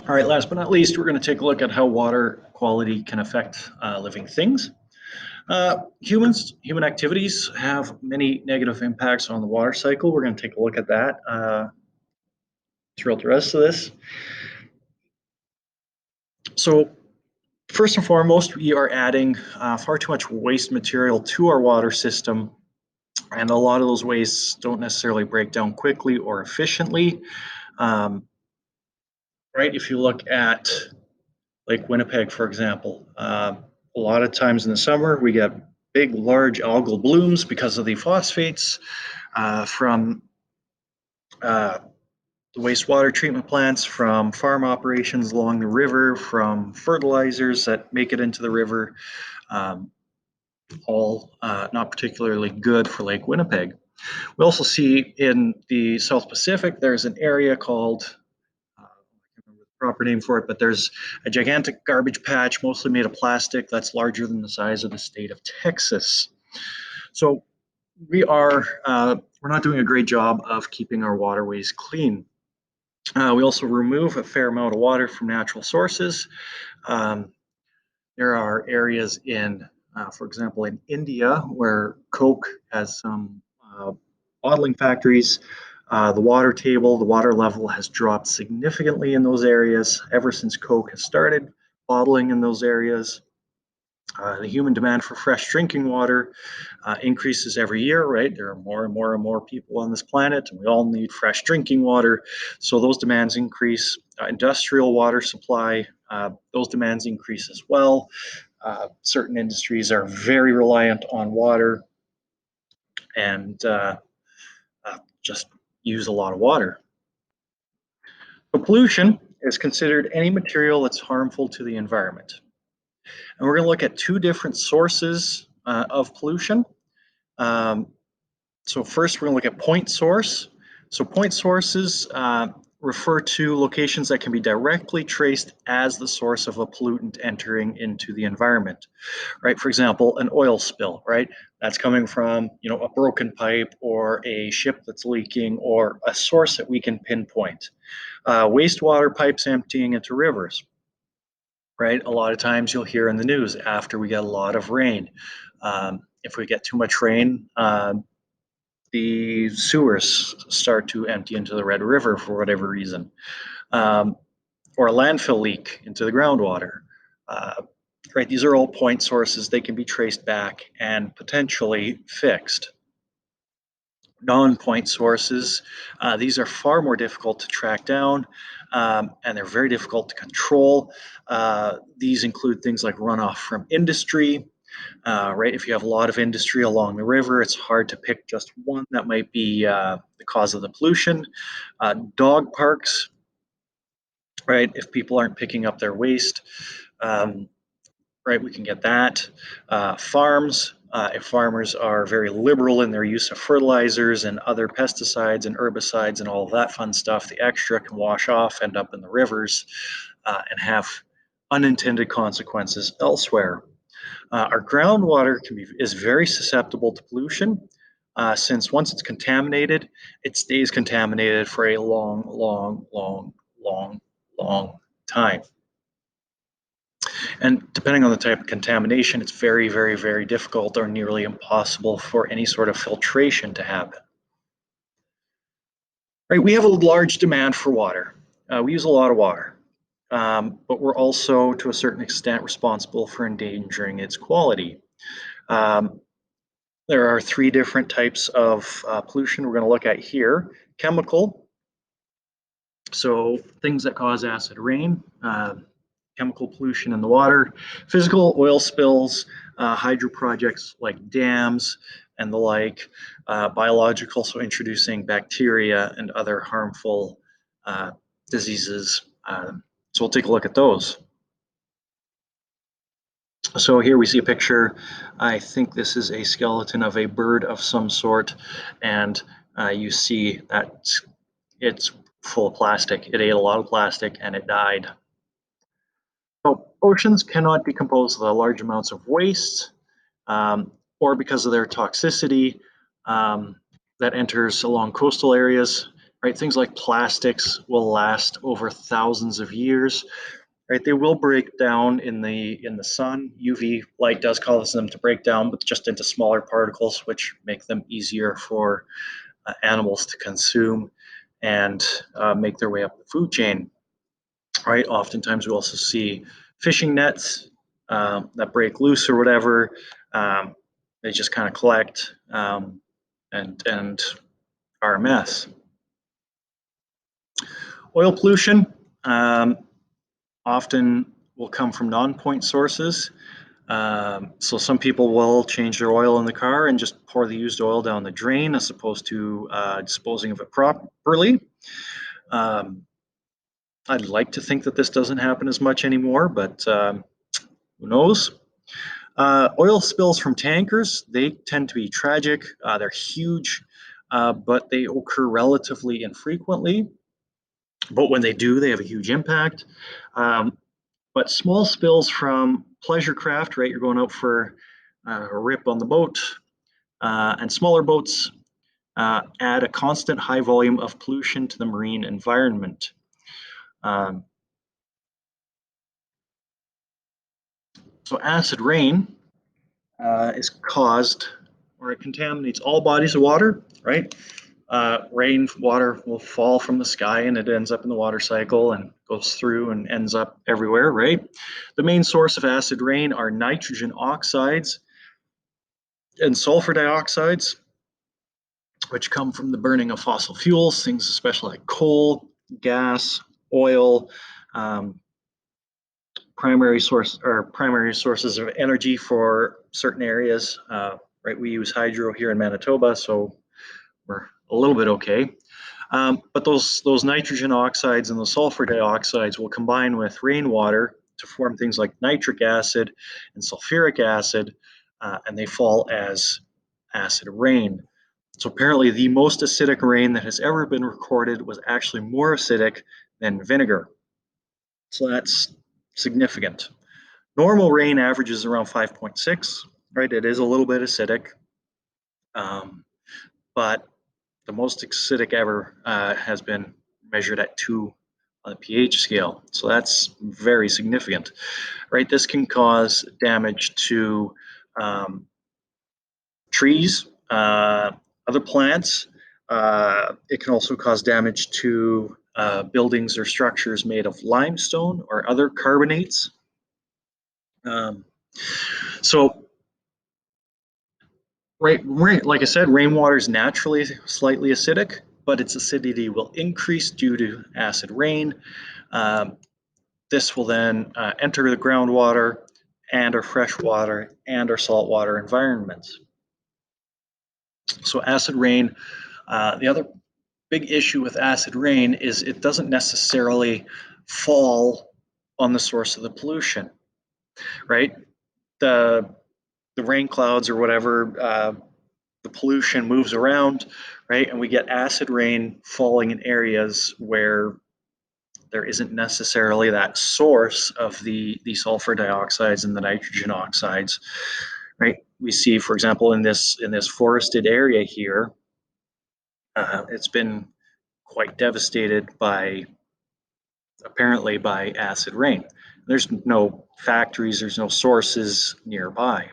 All right, last but not least, we're going to take a look at how water quality can affect living things. Human activities have many negative impacts on the water cycle. We're going to take a look at that throughout the rest of this. So, first and foremost, we are adding far too much waste material to our water system, and a lot of those wastes don't necessarily break down quickly or efficiently. Um, right? If you look at Lake Winnipeg, for example, a lot of times in the summer we get big, large algal blooms because of the phosphates from uh, the wastewater treatment plants, from farm operations along the river, from fertilizers that make it into the river, um, all not particularly good for Lake Winnipeg. We also see in the South Pacific, there's an area called, I can't remember the proper name for it, but there's a gigantic garbage patch, mostly made of plastic, that's larger than the size of the state of Texas. So we're not doing a great job of keeping our waterways clean. We also remove a fair amount of water from natural sources. Um, there are areas for example, in India where Coke has some bottling factories. The water table, the water level has dropped significantly in those areas ever since Coke has started bottling in those areas. The human demand for fresh drinking water increases every year, right? There are more and more and more people on this planet, and we all need fresh drinking water. So those demands increase. Industrial water supply, those demands increase as well. Certain industries are very reliant on water and just use a lot of water. So pollution is considered any material that's harmful to the environment. And we're going to look at two different sources of pollution. Um, So first, we're going to look at point source. So point sources refer to locations that can be directly traced as the source of a pollutant entering into the environment, right? For example, an oil spill, right? That's coming from, a broken pipe or a ship that's leaking or a source that we can pinpoint. Wastewater pipes emptying into rivers, right? A lot of times you'll hear in the news after we get a lot of rain. If we get too much rain, the sewers start to empty into the Red River for whatever reason, um, or a landfill leak into the groundwater. Uh, right, these are all point sources. They can be traced back and potentially fixed. Non-point sources, these are far more difficult to track down, and they're very difficult to control. These include things like runoff from industry, right? If you have a lot of industry along the river, it's hard to pick just one that might be the cause of the pollution. Dog parks, right? If people aren't picking up their waste, um, right, we can get that. Farms, if farmers are very liberal in their use of fertilizers and other pesticides and herbicides and all of that fun stuff, the extra can wash off, end up in the rivers, and have unintended consequences elsewhere. Our groundwater is very susceptible to pollution, since once it's contaminated, it stays contaminated for a long, long, long, long, long time. And depending on the type of contamination, it's very, very, very difficult or nearly impossible for any sort of filtration to happen. Right, we have a large demand for water. We use a lot of water, but we're also, to a certain extent, responsible for endangering its quality. Um, There are three different types of pollution we're going to look at here. Chemical, so things that cause acid rain, chemical pollution in the water. Physical, oil spills, hydro projects like dams and the like. Biological, so introducing bacteria and other harmful diseases. So we'll take a look at those. So here we see a picture. I think this is a skeleton of a bird of some sort, and you see that it's full of plastic. It ate a lot of plastic and it died. So oceans cannot decompose the large amounts of waste, or because of their toxicity that enters along coastal areas. right? Things like plastics will last over thousands of years, right? They will break down in the sun. UV light does cause them to break down, but just into smaller particles, which make them easier for animals to consume and make their way up the food chain, right? Oftentimes we also see fishing nets that break loose or whatever. Um, they just kind of collect and are a mess. Oil pollution often will come from non-point sources. So some people will change their oil in the car and just pour the used oil down the drain as opposed to disposing of it properly. Um, I'd like to think that this doesn't happen as much anymore, but who knows? Oil spills from tankers, they tend to be tragic. They're huge, but they occur relatively infrequently. But when they do, they have a huge impact. Um, but small spills from pleasure craft, right? You're going out for a rip on the boat, and smaller boats add a constant high volume of pollution to the marine environment. Um, so acid rain is caused, or it contaminates all bodies of water, right? Rain water will fall from the sky and it ends up in the water cycle and goes through and ends up everywhere, right? The main source of acid rain are nitrogen oxides and sulfur dioxides, which come from the burning of fossil fuels, things especially like coal, gas, oil, um, primary sources of energy for certain areas. Right, we use hydro here in Manitoba, so we're a little bit okay. But those nitrogen oxides and the sulfur dioxides will combine with rainwater to form things like nitric acid and sulfuric acid, and they fall as acid rain. So apparently, the most acidic rain that has ever been recorded was actually more acidic than vinegar. So that's significant. Normal rain averages around 5.6, right? It is a little bit acidic, um, but the most acidic ever has been measured at 2 on the pH scale. So that's very significant, right? This can cause damage to um, trees, other plants. It can also cause damage to buildings or structures made of limestone or other carbonates. Um, so like I said, rainwater is naturally slightly acidic, but its acidity will increase due to acid rain. Um, this will then enter the groundwater and our freshwater and our saltwater environments. So acid rain, the other big issue with acid rain is it doesn't necessarily fall on the source of the pollution, right? The the rain clouds or whatever, the pollution moves around, right? And we get acid rain falling in areas where there isn't necessarily that source of the sulfur dioxides and the nitrogen oxides, right? We see, for example, in this forested area here, it's been quite devastated by apparently by acid rain. There's no factories, there's no sources nearby.